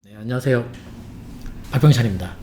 네, 안녕하세요. 박병찬입니다.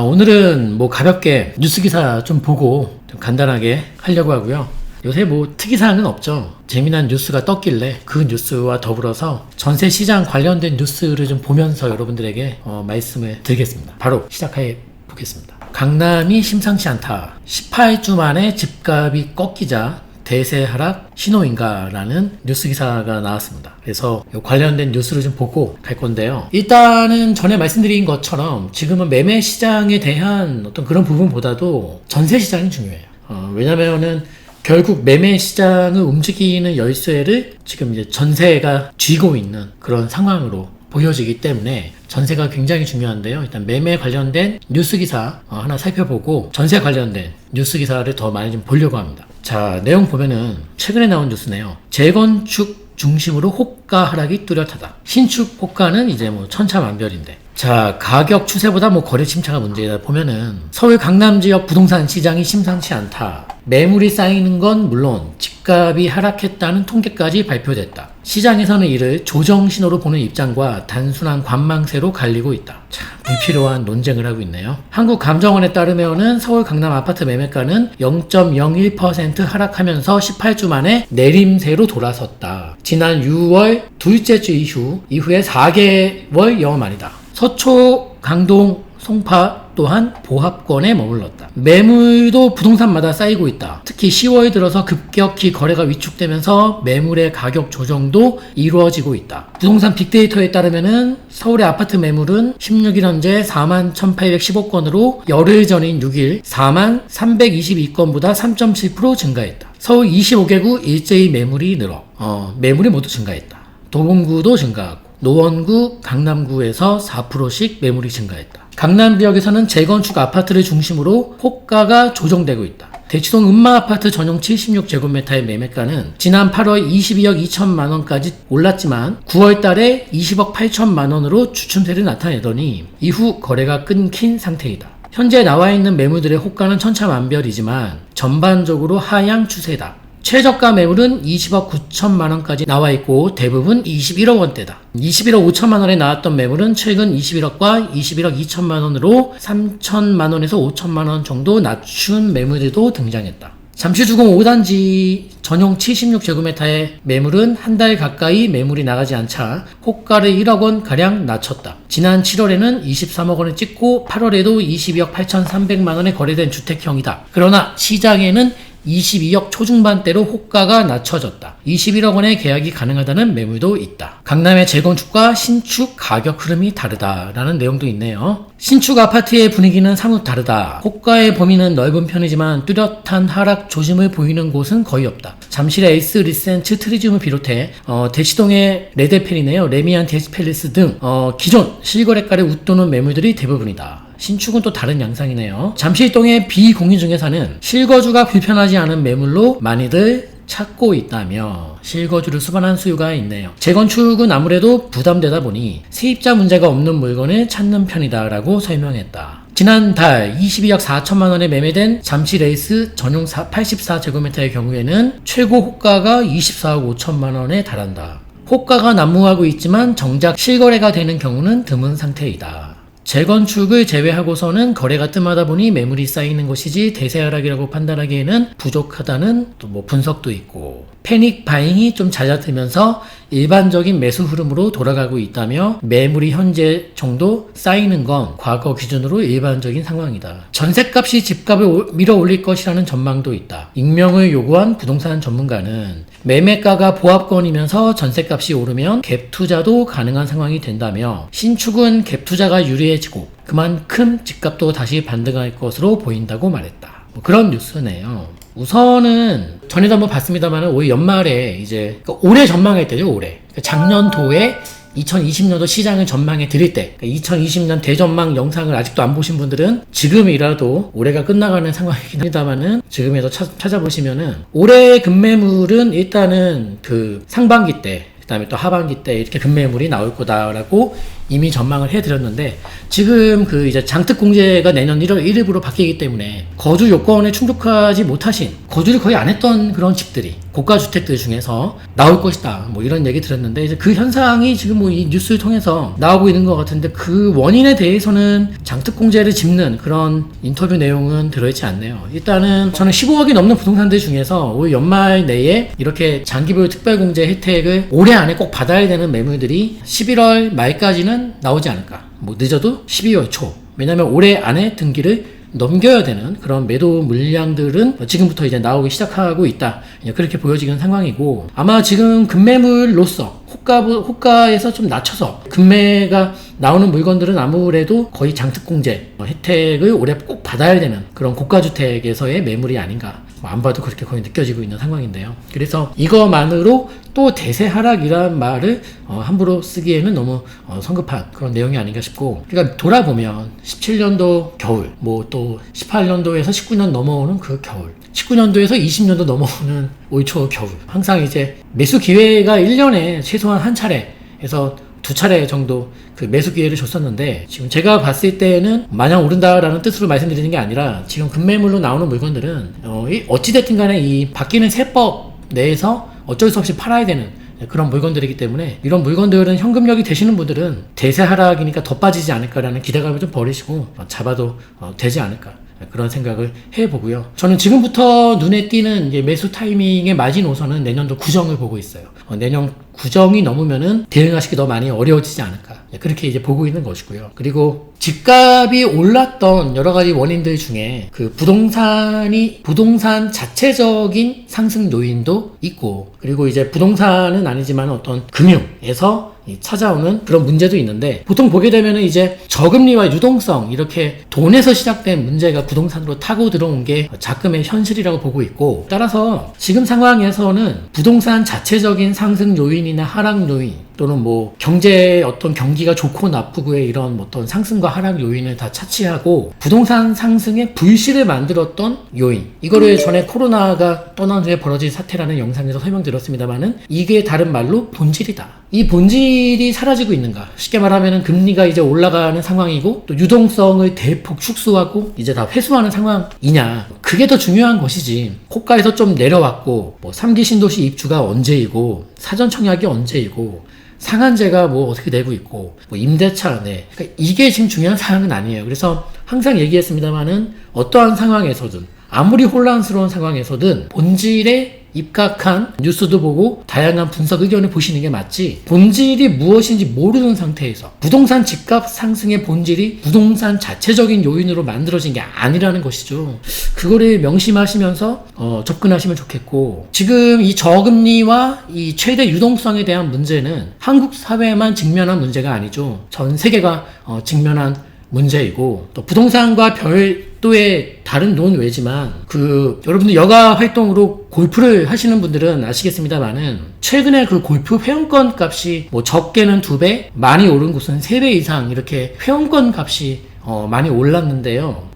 오늘은 가볍게 뉴스 기사 좀 보고 좀 간단하게 하려고 하고요. 요새 특이사항은 없죠. 재미난 뉴스가 떴길래 그 뉴스와 더불어서 전세 시장 관련된 뉴스를 좀 보면서 여러분들에게 말씀을 드리겠습니다. 바로 시작해 보겠습니다. 강남이 심상치 않다. 18주 만에 집값이 꺾이자 대세 하락 신호인가라는 뉴스 기사가 나왔습니다. 그래서 관련된 뉴스를 좀 보고 갈 건데요. 일단은 전에 말씀드린 것처럼 지금은 매매 시장에 대한 어떤 그런 부분보다도 전세 시장이 중요해요. 왜냐면은 결국 매매 시장을 움직이는 열쇠를 지금 이제 전세가 쥐고 있는 그런 상황으로 보여지기 때문에 전세가 굉장히 중요한데요. 일단 매매 관련된 뉴스 기사 하나 살펴보고 전세 관련된 뉴스 기사를 더 많이 좀 보려고 합니다. 자, 내용 보면은 최근에 나온 뉴스네요. 재건축 중심으로 호가 하락이 뚜렷하다. 신축 호가는 이제 천차만별인데. 자, 가격 추세보다 거래 침체가 문제다 보면은 서울 강남 지역 부동산 시장이 심상치 않다. 매물이 쌓이는 건 물론 집값이 하락했다는 통계까지 발표됐다. 시장에서는 이를 조정 신호로 보는 입장과 단순한 관망세로 갈리고 있다. 참 불필요한 논쟁을 하고 있네요. 한국감정원에 따르면은 서울 강남 아파트 매매가는 0.01% 하락하면서 18주 만에 내림세로 돌아섰다. 지난 6월 둘째 주 이후에 4개월 영업 만이다. 서초, 강동, 송파 또한 보합권에 머물렀다. 매물도 부동산마다 쌓이고 있다. 특히 10월 들어서 급격히 거래가 위축되면서 매물의 가격 조정도 이루어지고 있다. 부동산 빅데이터에 따르면은 서울의 아파트 매물은 16일 현재 41,815건으로 열흘 전인 6일 43,322건보다 3.7% 증가했다. 서울 25개구 일제히 매물이 늘어 매물이 모두 증가했다. 도봉구도 증가하고 노원구, 강남구에서 4%씩 매물이 증가했다. 강남 지역에서는 재건축 아파트를 중심으로 호가가 조정되고 있다. 대치동 음마아파트 전용 76제곱미터의 매매가는 지난 8월 22억 2천만 원까지 올랐지만 9월 달에 20억 8천만 원으로 주춤세를 나타내더니 이후 거래가 끊긴 상태이다. 현재 나와 있는 매물들의 호가는 천차만별이지만 전반적으로 하향 추세다. 최저가 매물은 20억 9천만 원까지 나와 있고 대부분 21억 원대다. 21억 5천만 원에 나왔던 매물은 최근 21억과 21억 2천만 원으로 3천만 원에서 5천만 원 정도 낮춘 매물들도 등장했다. 잠실주공 5단지 전용 76제곱미터의 매물은 한 달 가까이 매물이 나가지 않자 호가를 1억 원 가량 낮췄다. 지난 7월에는 23억 원을 찍고 8월에도 22억 8,300만 원에 거래된 주택형이다. 그러나 시장에는 22억 초중반대로 호가가 낮춰졌다. 21억 원의 계약이 가능하다는 매물도 있다. 강남의 재건축과 신축 가격 흐름이 다르다라는 내용도 있네요. 신축 아파트의 분위기는 사뭇 다르다. 호가의 범위는 넓은 편이지만 뚜렷한 하락 조짐을 보이는 곳은 거의 없다. 잠실의 에이스 리센츠 트리즘을 비롯해 대치동의 레데펠이네요. 레미안 데스펠리스 등 기존 실거래가를 웃도는 매물들이 대부분이다. 신축은 또 다른 양상이네요. 잠실동의 비공인 중개사는 실거주가 불편하지 않은 매물로 많이들 찾고 있다며 실거주를 수반한 수요가 있네요. 재건축은 아무래도 부담되다 보니 세입자 문제가 없는 물건을 찾는 편이다라고 설명했다. 지난달 22억 4천만 원에 매매된 잠실 에이스 전용 84제곱미터의 경우에는 최고 호가가 24억 5천만 원에 달한다. 호가가 난무하고 있지만 정작 실거래가 되는 경우는 드문 상태이다. 재건축을 제외하고서는 거래가 뜸하다 보니 매물이 쌓이는 것이지 대세 하락이라고 판단하기에는 부족하다는 또 분석도 있고, 패닉 바잉이 좀 잦아들면서 일반적인 매수 흐름으로 돌아가고 있다며 매물이 현재 정도 쌓이는 건 과거 기준으로 일반적인 상황이다. 전셋값이 집값을 밀어 올릴 것이라는 전망도 있다. 익명을 요구한 부동산 전문가는 매매가가 보합권이면서 전셋값이 오르면 갭 투자도 가능한 상황이 된다며 신축은 갭 투자가 유리해지고 그만큼 집값도 다시 반등할 것으로 보인다고 말했다. 그런 뉴스네요. 우선은 전에도 한번 봤습니다만 올 연말에 이제 올해 전망할 때죠. 올해 작년도에 2020년도 시장을 전망해 드릴 때 2020년 대전망 영상을 아직도 안 보신 분들은 지금이라도 올해가 끝나가는 상황이긴 합니다만은 지금에도 찾아보시면은 올해 급매물은 일단은 그 상반기 때 그다음에 또 하반기 때 이렇게 급매물이 나올 거다라고 이미 전망을 해드렸는데 지금 그 이제 장특공제가 내년 1월 1일부로 바뀌기 때문에 거주 요건에 충족하지 못하신 거주를 거의 안 했던 그런 집들이 고가 주택들 중에서 나올 것이다 뭐 이런 얘기 들었는데 이제 그 현상이 지금 뭐 이 뉴스를 통해서 나오고 있는 것 같은데 그 원인에 대해서는 장특공제를 짚는 그런 인터뷰 내용은 들어있지 않네요. 일단은 저는 15억이 넘는 부동산들 중에서 올 연말 내에 이렇게 장기보유 특별공제 혜택을 올해 안에 꼭 받아야 되는 매물들이 11월 말까지는 나오지 않을까. 뭐 늦어도 12월 초. 왜냐면 올해 안에 등기를 넘겨야 되는 그런 매도 물량들은 지금부터 이제 나오기 시작하고 있다. 그렇게 보여지는 상황이고 아마 지금 급매물로서 호가에서 좀 낮춰서 급매가 나오는 물건들은 아무래도 거의 장특공제 혜택을 올해 꼭 받아야 되는 그런 고가주택에서의 매물이 아닌가. 안 봐도 그렇게 거의 느껴지고 있는 상황인데요. 그래서 이거만으로 또 대세 하락이란 말을 함부로 쓰기에는 너무 성급한 그런 내용이 아닌가 싶고, 그러니까 돌아보면 17년도 겨울, 뭐 또 18년도에서 19년 넘어오는 그 겨울, 19년도에서 20년도 넘어오는 올 초 겨울, 항상 이제 매수 기회가 1년에 최소한 한 차례에서 두 차례 정도 그 매수 기회를 줬었는데, 지금 제가 봤을 때는 마냥 오른다라는 뜻으로 말씀드리는 게 아니라 지금 급매물로 나오는 물건들은 어찌됐든 간에 이 바뀌는 세법 내에서 어쩔 수 없이 팔아야 되는 그런 물건들이기 때문에, 이런 물건들은 현금력이 되시는 분들은 대세 하락이니까 더 빠지지 않을까라는 기대감을 좀 버리시고 잡아도 되지 않을까, 그런 생각을 해보고요. 저는 지금부터 눈에 띄는 이제 매수 타이밍의 마지노선은 내년도 구정을 보고 있어요. 내년 구정이 넘으면은 대응하시기 더 많이 어려워지지 않을까, 그렇게 이제 보고 있는 것이고요. 그리고 집값이 올랐던 여러 가지 원인들 중에 그 부동산 자체적인 상승 요인도 있고, 그리고 이제 부동산은 아니지만 어떤 금융에서 찾아오는 그런 문제도 있는데, 보통 보게 되면은 이제 저금리와 유동성, 이렇게 돈에서 시작된 문제가 부동산으로 타고 들어온 게 자금의 현실이라고 보고 있고, 따라서 지금 상황에서는 부동산 자체적인 상승 요인이나 하락 요인, 또는 뭐 경제 어떤 경기가 좋고 나쁘고의 이런 어떤 상승과 하락 요인을 다 차치하고 부동산 상승의 불씨를 만들었던 요인, 이거를 전에 코로나가 떠난 후에 벌어진 사태라는 영상에서 설명드렸습니다만은, 이게 다른 말로 본질이다. 이 본질이 사라지고 있는가? 쉽게 말하면 금리가 이제 올라가는 상황이고 또 유동성을 대폭 축소하고 이제 다 회수하는 상황이냐, 그게 더 중요한 것이지. 고가에서 좀 내려왔고 뭐 3기 신도시 입주가 언제이고 사전 청약이 언제이고 상한제가 뭐 어떻게 되고 있고 뭐 임대차, 그러니까 이게 지금 중요한 사항은 아니에요. 그래서 항상 얘기했습니다만은, 어떠한 상황에서든 아무리 혼란스러운 상황에서든 본질에 입각한 뉴스도 보고 다양한 분석 의견을 보시는 게 맞지, 본질이 무엇인지 모르는 상태에서 부동산 집값 상승의 본질이 부동산 자체적인 요인으로 만들어진 게 아니라는 것이죠. 그거를 명심하시면서 접근하시면 좋겠고, 지금 이 저금리와 이 최대 유동성에 대한 문제는 한국 사회만 직면한 문제가 아니죠. 전 세계가 직면한 문제이고, 또 부동산과 별도의 다른 논외지만, 여러분들 여가 활동으로 골프를 하시는 분들은 아시겠습니다만은, 최근에 그 골프 회원권 값이 뭐 적게는 2배, 많이 오른 곳은 3배 이상 이렇게 회원권 값이 많이 올랐는데요.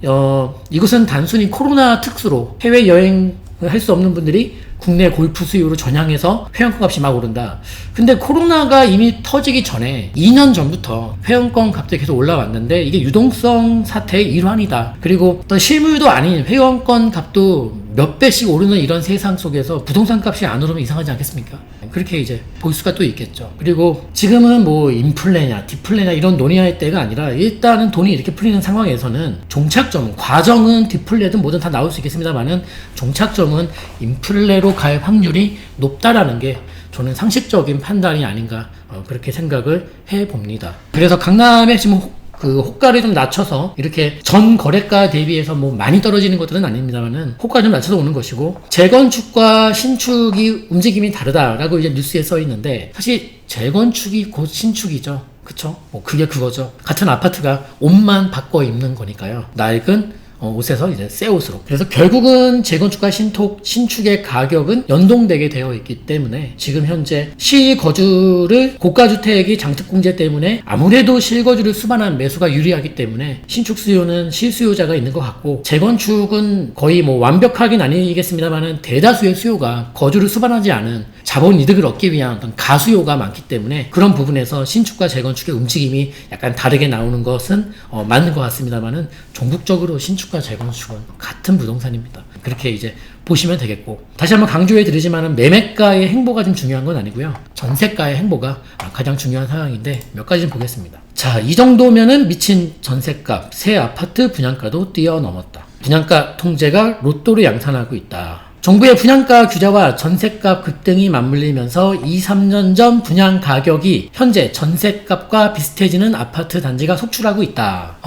이것은 단순히 코로나 특수로 해외여행을 할 수 없는 분들이 국내 골프 수요로 전향해서 회원권 값이 막 오른다. 근데 코로나가 이미 터지기 전에 2년 전부터 회원권 값들이 계속 올라왔는데, 이게 유동성 사태의 일환이다. 그리고 어떤 실물도 아닌 회원권 값도 몇 배씩 오르는 이런 세상 속에서 부동산 값이 안 오르면 이상하지 않겠습니까? 그렇게 이제 볼 수가 또 있겠죠. 그리고 지금은 뭐 인플레냐 디플레냐 이런 논의할 때가 아니라, 일단은 돈이 이렇게 풀리는 상황에서는 종착점은, 과정은 디플레든 뭐든 다 나올 수 있겠습니다만은 종착점은 인플레로 갈 확률이 높다라는 게 저는 상식적인 판단이 아닌가, 그렇게 생각을 해봅니다. 그래서 강남에 지금 그 호가를 좀 낮춰서 이렇게 전 거래가 대비해서 뭐 많이 떨어지는 것들은 아닙니다만은 호가 좀 낮춰서 오는 것이고, 재건축과 신축이 움직임이 다르다라고 이제 뉴스에 써 있는데, 사실 재건축이 곧 신축이죠. 그쵸? 뭐 그게 그거죠. 같은 아파트가 옷만 바꿔 입는 거니까요. 낡은 옷에서 이제 새 옷으로. 그래서 결국은 재건축과 신축의 가격은 연동되게 되어 있기 때문에, 지금 현재 실거주를 고가주택이 장특공제 때문에 아무래도 실거주를 수반한 매수가 유리하기 때문에 신축 수요는 실수요자가 있는 것 같고, 재건축은 거의 뭐 완벽하긴 아니겠습니다만은 대다수의 수요가 거주를 수반하지 않은 자본 이득을 얻기 위한 어떤 가수요가 많기 때문에 그런 부분에서 신축과 재건축의 움직임이 약간 다르게 나오는 것은 맞는 것 같습니다만은 종국적으로 신축과 재건축은 같은 부동산입니다. 그렇게 이제 보시면 되겠고, 다시 한번 강조해 드리지만은 매매가의 행보가 좀 중요한 건 아니고요. 전세가의 행보가 가장 중요한 상황인데 몇 가지 좀 보겠습니다. 자, 이 정도면은 미친 전세값, 새 아파트 분양가도 뛰어넘었다. 분양가 통제가 로또로 양산하고 있다. 정부의 분양가 규제와 전세값 급등이 맞물리면서 2, 3년 전 분양 가격이 현재 전세값과 비슷해지는 아파트 단지가 속출하고 있다.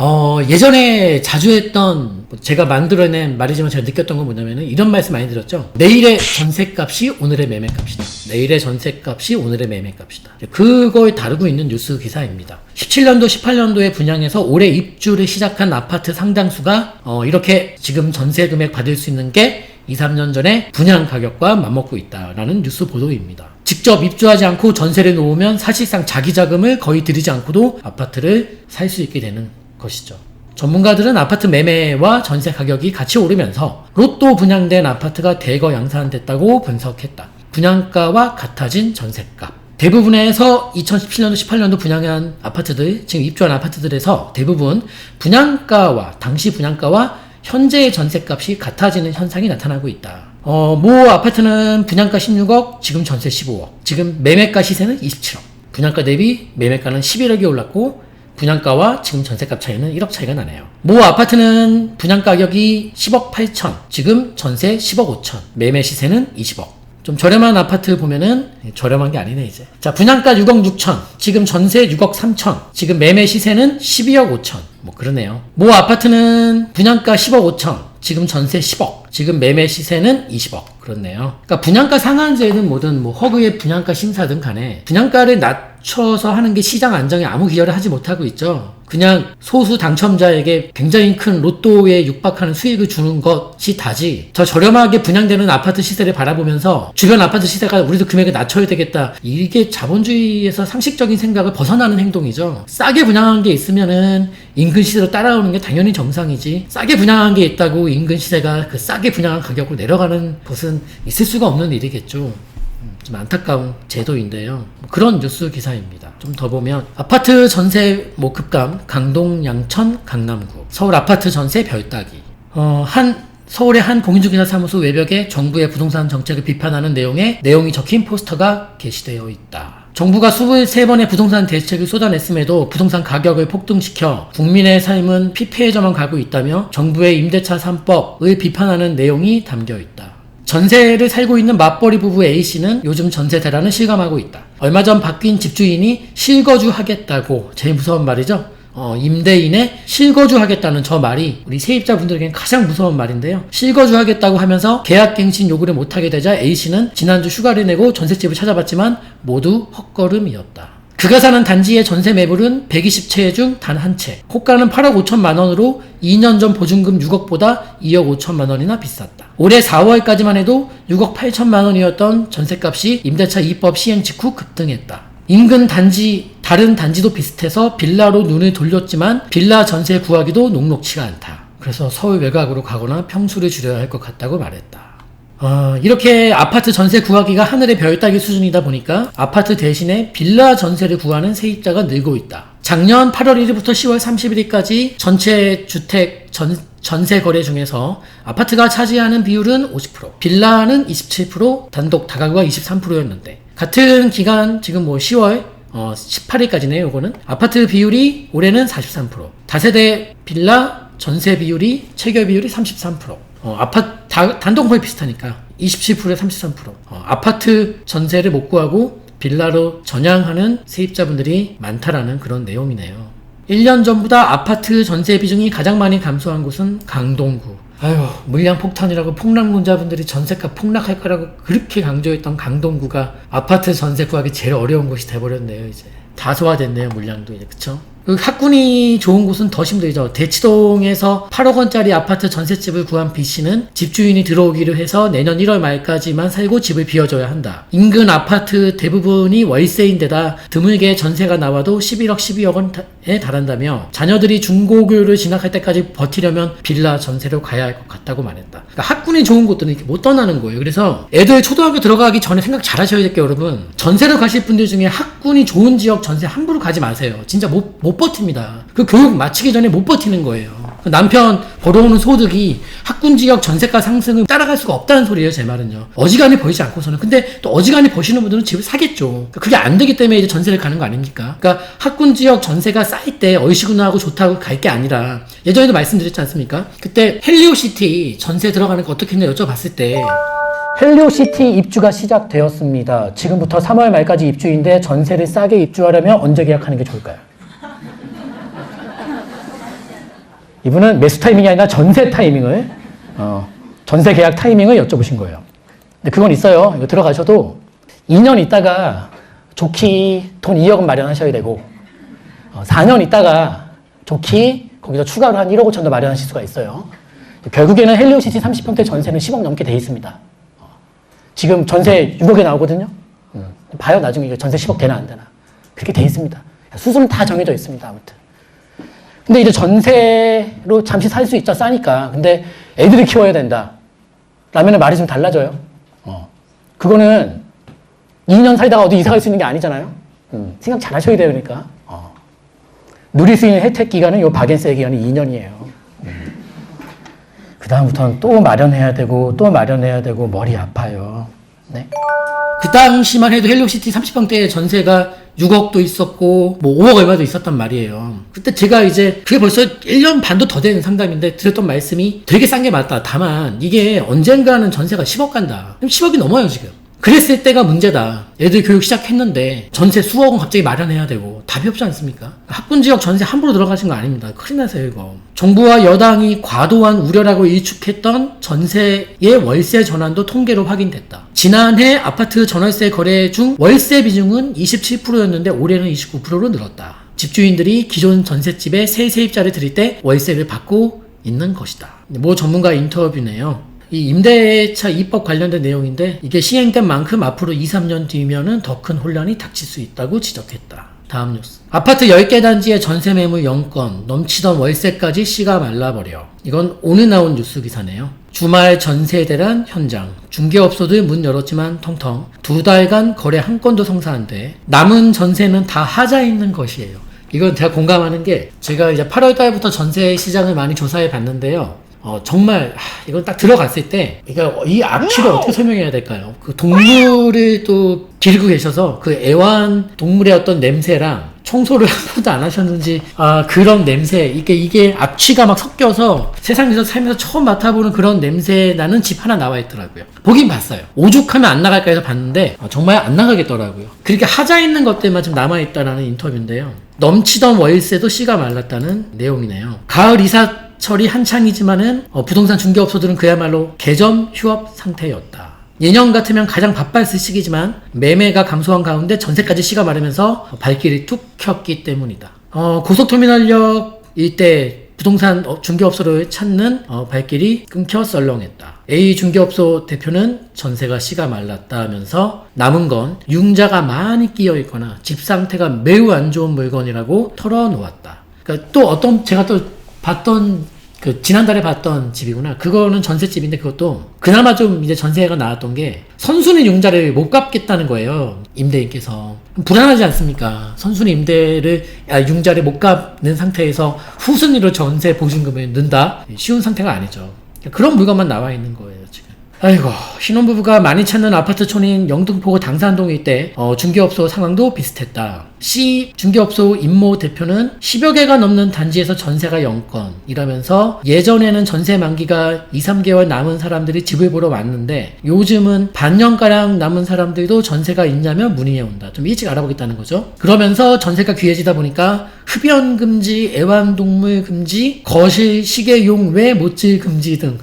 예전에 자주 했던, 제가 만들어낸 말이지만 제가 느꼈던 건 뭐냐면은 이런 말씀 많이 들었죠. 내일의 전세값이 오늘의 매매값이다. 내일의 전세값이 오늘의 매매값이다. 그걸 다루고 있는 뉴스 기사입니다. 17년도, 18년도에 분양해서 올해 입주를 시작한 아파트 상당수가 이렇게 지금 전세 금액 받을 수 있는 게 2, 3년 전에 분양 가격과 맞먹고 있다라는 뉴스 보도입니다. 직접 입주하지 않고 전세를 놓으면 사실상 자기 자금을 거의 들이지 않고도 아파트를 살 수 있게 되는 것이죠. 전문가들은 아파트 매매와 전세 가격이 같이 오르면서 로또 분양된 아파트가 대거 양산됐다고 분석했다. 분양가와 같아진 전세값. 대부분에서 2017년도, 18년도 분양한 아파트들, 지금 입주한 아파트들에서 대부분 분양가와 당시 분양가와 현재의 전세값이 같아지는 현상이 나타나고 있다. 모 아파트는 분양가 16억, 지금 전세 15억. 지금 매매가 시세는 27억. 분양가 대비 매매가는 11억이 올랐고 분양가와 지금 전세값 차이는 1억 차이가 나네요. 모 아파트는 분양 가격이 10억 8천, 지금 전세 10억 5천, 매매 시세는 20억. 좀 저렴한 아파트 보면은 저렴한 게 아니네 이제. 자, 분양가 6억 6천, 지금 전세 6억 3천, 지금 매매 시세는 12억 5천. 뭐 그러네요. 모 아파트는 분양가 10억 5천, 지금 전세 10억, 지금 매매 시세는 20억. 그렇네요. 그러니까 분양가 상한제든 뭐든 뭐 허그의 분양가 심사든 간에 분양가를 낮춰서 하는 게 시장 안정에 아무 기여를 하지 못하고 있죠. 그냥 소수 당첨자에게 굉장히 큰 로또에 육박하는 수익을 주는 것이 다지, 저 저렴하게 분양되는 아파트 시세를 바라보면서 주변 아파트 시세가 우리도 금액을 낮춰야 되겠다, 이게 자본주의에서 상식적인 생각을 벗어나는 행동이죠. 싸게 분양한 게 있으면은 인근 시세로 따라오는 게 당연히 정상이지, 싸게 분양한 게 있다고 인근 시세가 그 싸게 분양한 가격으로 내려가는 것은 있을 수가 없는 일이겠죠. 좀 안타까운 제도인데요. 그런 뉴스 기사입니다. 좀 더 보면 아파트 전세 급감, 강동, 양천, 강남구, 서울 아파트 전세 별 따기. 서울의 한 공인중개사 사무소 외벽에 정부의 부동산 정책을 비판하는 내용이 적힌 포스터가 게시되어 있다. 정부가 23번의 부동산 대책을 쏟아냈음에도 부동산 가격을 폭등시켜 국민의 삶은 피폐해져만 가고 있다며 정부의 임대차 3법을 비판하는 내용이 담겨 있다. 전세를 살고 있는 맞벌이 부부 A씨는 요즘 전세 대란을 실감하고 있다. 얼마 전 바뀐 집주인이 실거주하겠다고, 제일 무서운 말이죠. 임대인의 실거주하겠다는 저 말이 우리 세입자분들에게는 가장 무서운 말인데요. 실거주하겠다고 하면서 계약갱신 요구를 못하게 되자 A씨는 지난주 휴가를 내고 전셋집을 찾아봤지만 모두 헛걸음이었다. 그가 사는 단지의 전세 매물은 120채 중 단 한 채. 호가는 8억 5천만 원으로 2년 전 보증금 6억보다 2억 5천만 원이나 비쌌다. 올해 4월까지만 해도 6억 8천만 원이었던 전세값이 임대차 2법 시행 직후 급등했다. 인근 단지, 다른 단지도 비슷해서 빌라로 눈을 돌렸지만 빌라 전세 구하기도 녹록치가 않다. 그래서 서울 외곽으로 가거나 평수를 줄여야 할 것 같다고 말했다. 이렇게 아파트 전세 구하기가 하늘의 별 따기 수준이다 보니까 아파트 대신에 빌라 전세를 구하는 세입자가 늘고 있다. 작년 8월 1일부터 10월 31일까지 전체 주택 전세 거래 중에서 아파트가 차지하는 비율은 50%, 빌라는 27%, 단독 다가구가 23%였는데 같은 기간 지금 10월 18일까지네요. 요거는 아파트 비율이 올해는 43%, 다세대 빌라 전세 비율이 체결 비율이 33%. 단독 거의 비슷하니까 27%에 33%. 아파트 전세를 못 구하고 빌라로 전향하는 세입자분들이 많다라는 그런 내용이네요. 1년 전보다 아파트 전세 비중이 가장 많이 감소한 곳은 강동구. 물량 폭탄이라고 폭락론자분들이 전세값 폭락할 거라고 그렇게 강조했던 강동구가 아파트 전세 구하기 제일 어려운 곳이 돼버렸네요. 이제 다 소화됐네요. 물량도 이제. 그쵸? 그 학군이 좋은 곳은 더 힘들죠. 대치동에서 8억 원짜리 아파트 전셋집을 구한 B씨는 집주인이 들어오기로 해서 내년 1월 말까지만 살고 집을 비워줘야 한다. 인근 아파트 대부분이 월세인데다 드물게 전세가 나와도 11억, 12억 원에 달한다며 자녀들이 중고교를 진학할 때까지 버티려면 빌라 전세로 가야 할 것 같다고 말했다. 그러니까 학군이 좋은 곳들은 이렇게 못 떠나는 거예요. 그래서 애들 초등학교 들어가기 전에 생각 잘 하셔야 될 게 여러분, 전세로 가실 분들 중에 학군이 좋은 지역 전세 함부로 가지 마세요. 진짜 못 버팁니다. 그 교육 마치기 전에 못 버티는 거예요. 남편 벌어오는 소득이 학군 지역 전세가 상승을 따라갈 수가 없다는 소리예요. 제 말은요. 어지간히 벌지 않고서는. 근데 또 어지간히 버시는 분들은 집을 사겠죠. 그게 안 되기 때문에 이제 전세를 가는 거 아닙니까? 그러니까 학군 지역 전세가 쌓일 때 얼씨구나 하고 좋다고 갈 게 아니라, 예전에도 말씀드렸지 않습니까? 그때 헬리오시티 전세 들어가는 거 어떻게 했냐 여쭤봤을 때, 헬리오시티 입주가 시작되었습니다. 지금부터 3월 말까지 입주인데 전세를 싸게 입주하려면 언제 계약하는 게 좋을까요? 이분은 매수 타이밍이 아니라 전세 타이밍을, 전세 계약 타이밍을 여쭤보신 거예요. 근데 그건 있어요. 이거 들어가셔도 2년 있다가 좋게 돈 2억은 마련하셔야 되고, 4년 있다가 좋게 거기서 추가로 한 1억 5천 더 마련하실 수가 있어요. 결국에는 헬리오시티 30평대 전세는 10억 넘게 돼 있습니다. 지금 전세 6억에 나오거든요. 봐요, 나중에 이거 전세 10억 되나 안 되나. 그렇게 돼 있습니다. 수수는 다 정해져 있습니다. 아무튼. 근데 이제 전세로 잠시 살 수 있죠. 싸니까. 근데 애들을 키워야 된다. 라면 말이 좀 달라져요. 그거는 2년 살다가 어디 이사 갈 수 있는 게 아니잖아요. 생각 잘 하셔야 돼요, 그러니까. 누릴 수 있는 혜택 기간은 요 박앤세 기간이 2년이에요. 그다음부터는 또 마련해야 되고, 또 마련해야 되고, 머리 아파요. 네. 그 당시만 해도 헬리오시티 30평대 전세가 6억도 있었고, 뭐 5억 얼마도 있었단 말이에요. 그때 제가 이제, 그게 벌써 1년 반도 더 된 상담인데 드렸던 말씀이 되게 싼 게 맞다. 다만, 이게 언젠가는 전세가 10억 간다. 그럼 10억이 넘어요, 지금. 그랬을 때가 문제다. 애들 교육 시작했는데 전세 수억은 갑자기 마련해야 되고 답이 없지 않습니까? 학군 지역 전세 함부로 들어가신 거 아닙니다. 큰일 나세요, 이거. 정부와 여당이 과도한 우려라고 일축했던 전세의 월세 전환도 통계로 확인됐다. 지난해 아파트 전월세 거래 중 월세 비중은 27%였는데 올해는 29%로 늘었다. 집주인들이 기존 전셋집에 새 세입자를 들일 때 월세를 받고 있는 것이다. 뭐 전문가 인터뷰네요. 이 임대차 입법 관련된 내용인데 이게 시행된 만큼 앞으로 2, 3년 뒤면은 더 큰 혼란이 닥칠 수 있다고 지적했다. 다음 뉴스. 아파트 10개 단지의 전세 매물 0건, 넘치던 월세까지 씨가 말라버려. 이건 오늘 나온 뉴스 기사네요. 주말 전세 대란 현장. 중개업소들 문 열었지만 텅텅. 2달간 거래 한 건도 성사 안 돼. 남은 전세는 다 하자 있는 것이에요. 이건 제가 공감하는 게, 제가 이제 8월 달부터 전세 시장을 많이 조사해 봤는데요. 정말 이건 딱 들어갔을 때 이 악취를 어떻게 설명해야 될까요? 그 동물을 또 기르고 계셔서 그 애완동물의 어떤 냄새랑 청소를 한 번도 안 하셨는지 그런 냄새, 이게 악취가 막 섞여서 세상에서 살면서 처음 맡아보는 그런 냄새 나는 집 하나 나와 있더라고요. 보긴 봤어요. 오죽하면 안 나갈까 해서 봤는데 정말 안 나가겠더라고요. 그렇게 하자 있는 것들만 좀 남아있다라는 인터뷰인데요. 넘치던 월세도 씨가 말랐다는 내용이네요. 가을 이사 철이 한창이지만은 부동산 중개업소들은 그야말로 개점 휴업 상태였다. 예년 같으면 가장 바빴을 시기지만 매매가 감소한 가운데 전세까지 씨가 마르면서 발길이 툭 켰기 때문이다. 고속터미널역 일대 부동산 중개업소를 찾는 발길이 끊겨 썰렁했다. A 중개업소 대표는 전세가 씨가 말랐다면서 남은 건 융자가 많이 끼어 있거나 집 상태가 매우 안 좋은 물건이라고 털어놓았다. 그러니까 또 어떤, 제가 또 봤던, 지난달에 봤던 집이구나. 그거는 전셋집인데 그것도 그나마 좀 이제 전세가 나왔던 게 선순위 융자를 못 갚겠다는 거예요. 임대인께서. 불안하지 않습니까? 선순위 임대를, 융자를 못 갚는 상태에서 후순위로 전세 보증금을 넣는다? 쉬운 상태가 아니죠. 그런 물건만 나와 있는 거예요, 지금. 아이고, 신혼부부가 많이 찾는 아파트촌인 영등포구 당산동 일대 중개업소 상황도 비슷했다. C 중개업소 임모 대표는 10여 개가 넘는 단지에서 전세가 0건이라면서 예전에는 전세 만기가 2, 3개월 남은 사람들이 집을 보러 왔는데 요즘은 반년가량 남은 사람들도 전세가 있냐면 문의해온다. 좀 일찍 알아보겠다는 거죠. 그러면서 전세가 귀해지다 보니까 흡연 금지, 애완동물 금지, 거실 시계용 외 못질 금지 등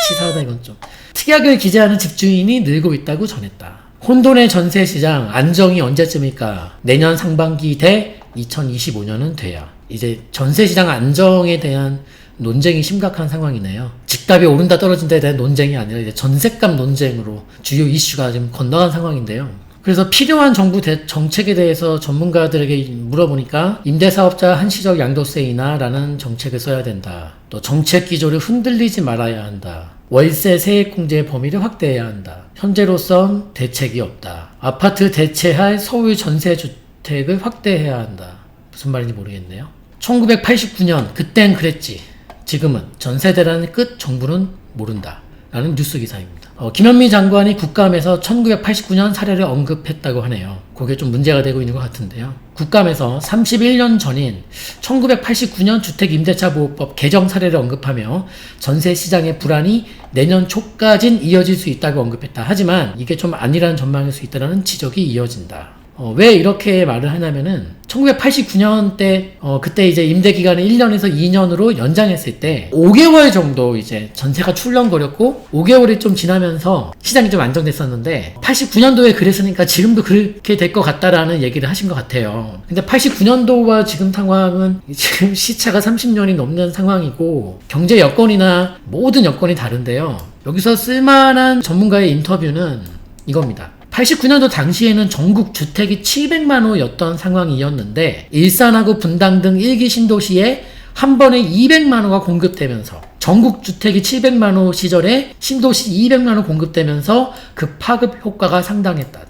치사하다 이건 좀. 특약을 기재하는 집주인이 늘고 있다고 전했다. 혼돈의 전세 시장 안정이 언제쯤일까? 내년 상반기 대 2025년은 돼야. 이제 전세시장 안정에 대한 논쟁이 심각한 상황이네요. 집값이 오른다 떨어진다에 대한 논쟁이 아니라 이제 전셋값 논쟁으로 주요 이슈가 지금 건너간 상황인데요. 그래서 필요한 정부 정책에 대해서 전문가들에게 물어보니까 임대사업자 한시적 양도세 인하라는 정책을 써야 된다. 또 정책 기조를 흔들리지 말아야 한다. 월세 세액공제의 범위를 확대해야 한다. 현재로선 대책이 없다. 아파트 대체할 서울 전세주택을 확대해야 한다. 무슨 말인지 모르겠네요. 1989년 그땐 그랬지. 지금은 전세대라는 끝 정부는 모른다. 라는 뉴스 기사입니다. 김현미 장관이 국감에서 1989년 사례를 언급했다고 하네요. 그게 좀 문제가 되고 있는 것 같은데요. 국감에서 31년 전인 1989년 주택임대차보호법 개정 사례를 언급하며 전세시장의 불안이 내년 초까진 이어질 수 있다고 언급했다. 하지만 이게 좀 아니라는 전망일 수 있다는 지적이 이어진다. 왜 이렇게 말을 하냐면은 1989년 때 그때 이제 임대 기간을 1년에서 2년으로 연장했을 때 5개월 정도 이제 전세가 출렁거렸고 5개월이 좀 지나면서 시장이 좀 안정됐었는데 89년도에 그랬으니까 지금도 그렇게 될 것 같다라는 얘기를 하신 것 같아요. 근데 89년도와 지금 상황은 지금 시차가 30년이 넘는 상황이고 경제 여건이나 모든 여건이 다른데요. 여기서 쓸만한 전문가의 인터뷰는 이겁니다. 89년도 당시에는 전국 주택이 700만 호였던 상황이었는데 일산하고 분당 등 1기 신도시에 한 번에 200만 호가 공급되면서 전국 주택이 700만 호 시절에 신도시 200만 호 공급되면서 그 파급 효과가 상당했다.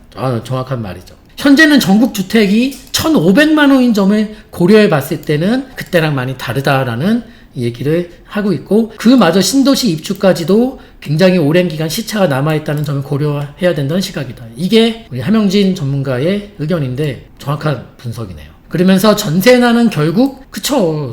정확한 말이죠. 현재는 전국 주택이 1,500만 호인 점을 고려해 봤을 때는 그때랑 많이 다르다라는 얘기를 하고 있고 그마저 신도시 입주까지도 굉장히 오랜 기간 시차가 남아있다는 점을 고려해야 된다는 시각이다. 이게 우리 함영진 전문가의 의견인데 정확한 분석이네요. 그러면서 전세난은 결국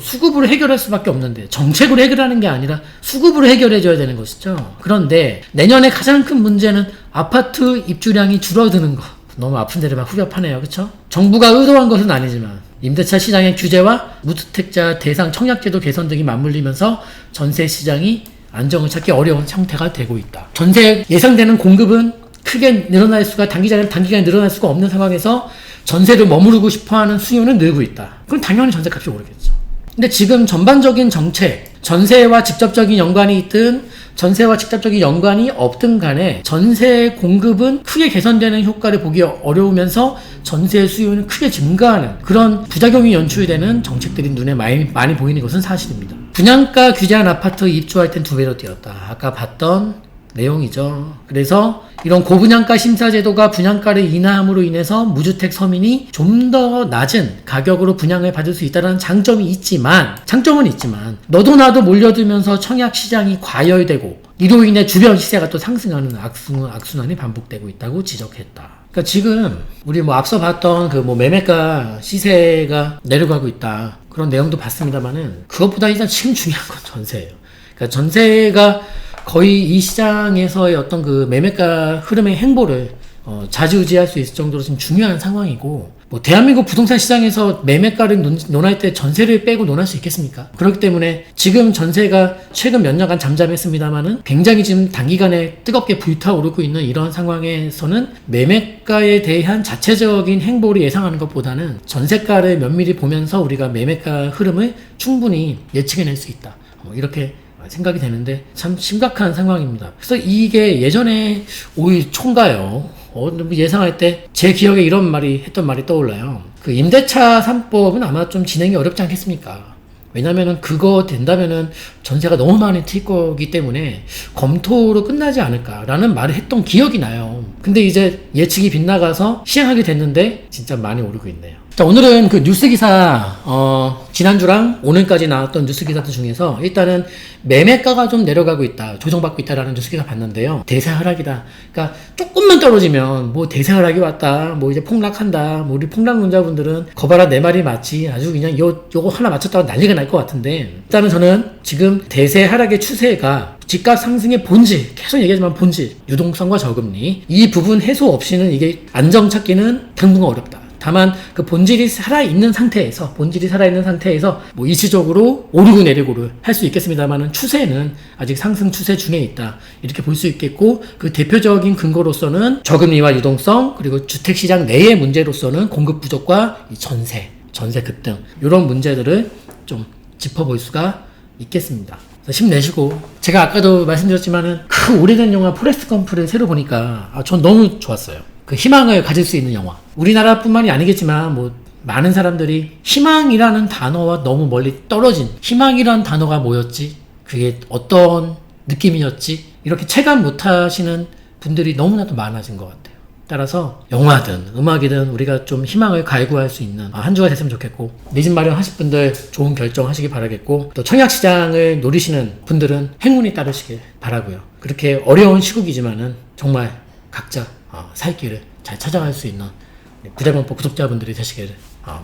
수급으로 해결할 수밖에 없는데 정책으로 해결하는 게 아니라 수급으로 해결해줘야 되는 것이죠. 그런데 내년에 가장 큰 문제는 아파트 입주량이 줄어드는 거. 너무 아픈 데를 막 후벼파네요. 그쵸? 정부가 의도한 것은 아니지만 임대차 시장의 규제와 무주택자 대상 청약제도 개선 등이 맞물리면서 전세 시장이 안정을 찾기 어려운 형태가 되고 있다. 전세 예상되는 공급은 크게 단기간에 늘어날 수가 없는 상황에서 전세를 머무르고 싶어하는 수요는 늘고 있다. 그럼 당연히 전세값이 오르겠죠. 근데 지금 전반적인 정책, 전세와 직접적인 연관이 있든 전세와 직접적인 연관이 없든 간에 전세 공급은 크게 개선되는 효과를 보기 어려우면서 전세 수요는 크게 증가하는 그런 부작용이 연출되는 정책들이 눈에 많이 보이는 것은 사실입니다. 분양가 규제한 아파트 입주할 땐 2배로 뛰었다. 아까 봤던 내용이죠. 그래서 이런 고분양가 심사제도가 분양가를 인하함으로 인해서 무주택 서민이 좀 더 낮은 가격으로 분양을 받을 수 있다는 장점은 있지만 너도 나도 몰려들면서 청약 시장이 과열되고 이로 인해 주변 시세가 또 상승하는 악순환이 반복되고 있다고 지적했다. 그러니까 지금 우리 앞서 봤던 매매가 시세가 내려가고 있다. 그런 내용도 봤습니다만은 그것보다 일단 지금 중요한 건 전세예요. 그러니까 전세가 거의 이 시장에서의 어떤 그 매매가 흐름의 행보를 좌지우지할 수 있을 정도로 지금 중요한 상황이고 대한민국 부동산 시장에서 매매가를 논할 때 전세를 빼고 논할 수 있겠습니까? 그렇기 때문에 지금 전세가 최근 몇 년간 잠잠했습니다만은 굉장히 지금 단기간에 뜨겁게 불타오르고 있는 이런 상황에서는 매매가에 대한 자체적인 행보를 예상하는 것보다는 전세가를 면밀히 보면서 우리가 매매가 흐름을 충분히 예측해낼 수 있다. 이렇게 생각이 되는데 참 심각한 상황입니다. 그래서 이게 예전에 오일 총가요. 예상할 때 제 기억에 했던 말이 떠올라요. 그 임대차 3법은 아마 좀 진행이 어렵지 않겠습니까? 왜냐면은 그거 된다면은 전세가 너무 많이 튈 거기 때문에 검토로 끝나지 않을까라는 말을 했던 기억이 나요. 근데 이제 예측이 빗나가서 시행하게 됐는데 진짜 많이 오르고 있네요. 자, 오늘은 그 뉴스 기사, 지난주랑 오늘까지 나왔던 뉴스 기사들 중에서 일단은 매매가가 좀 내려가고 있다, 조정받고 있다라는 뉴스 기사 봤는데요. 대세 하락이다. 그러니까 조금만 떨어지면 대세 하락이 왔다, 이제 폭락한다, 우리 폭락론자분들은 거봐라 내 말이 맞지, 아주 그냥 요거 하나 맞췄다고 난리가 날 것 같은데, 일단은 저는 지금 대세 하락의 추세가 집값 상승의 본질, 계속 얘기하지만 본질, 유동성과 저금리, 이 부분 해소 없이는 이게 안정 찾기는 당분간 어렵다. 다만 그 본질이 살아있는 상태에서 일시적으로 오르고 내리고를 할 수 있겠습니다만은 추세는 아직 상승 추세 중에 있다, 이렇게 볼 수 있겠고, 그 대표적인 근거로서는 저금리와 유동성, 그리고 주택시장 내의 문제로서는 공급 부족과 이 전세, 전세 급등 이런 문제들을 좀 짚어볼 수가 있겠습니다. 힘내시고, 제가 아까도 말씀드렸지만은 그 오래된 영화 포레스트 검프를 새로 보니까 전 너무 좋았어요. 그 희망을 가질 수 있는 영화. 우리나라뿐만이 아니겠지만 뭐 많은 사람들이 희망이라는 단어와 너무 멀리 떨어진, 희망이라는 단어가 뭐였지? 그게 어떤 느낌이었지? 이렇게 체감 못하시는 분들이 너무나도 많아진 것 같아요. 따라서 영화든 음악이든 우리가 좀 희망을 갈구할 수 있는 한 주가 됐으면 좋겠고, 내 집 마련하실 분들 좋은 결정 하시기 바라겠고, 또 청약시장을 노리시는 분들은 행운이 따르시길 바라고요. 그렇게 어려운 시국이지만은 정말 각자 살 길을 잘 찾아갈 수 있는 부자본포 구독자분들이 되시길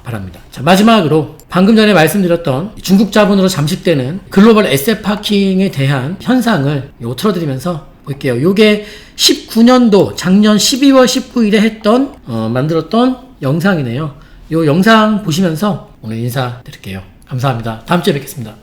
바랍니다. 자, 마지막으로 방금 전에 말씀드렸던 중국 자본으로 잠식되는 글로벌 에셋 파킹에 대한 현상을 틀어드리면서 볼게요. 요게 19년도 작년 12월 19일에 했던 만들었던 영상이네요. 요 영상 보시면서 오늘 인사드릴게요. 감사합니다. 다음 주에 뵙겠습니다.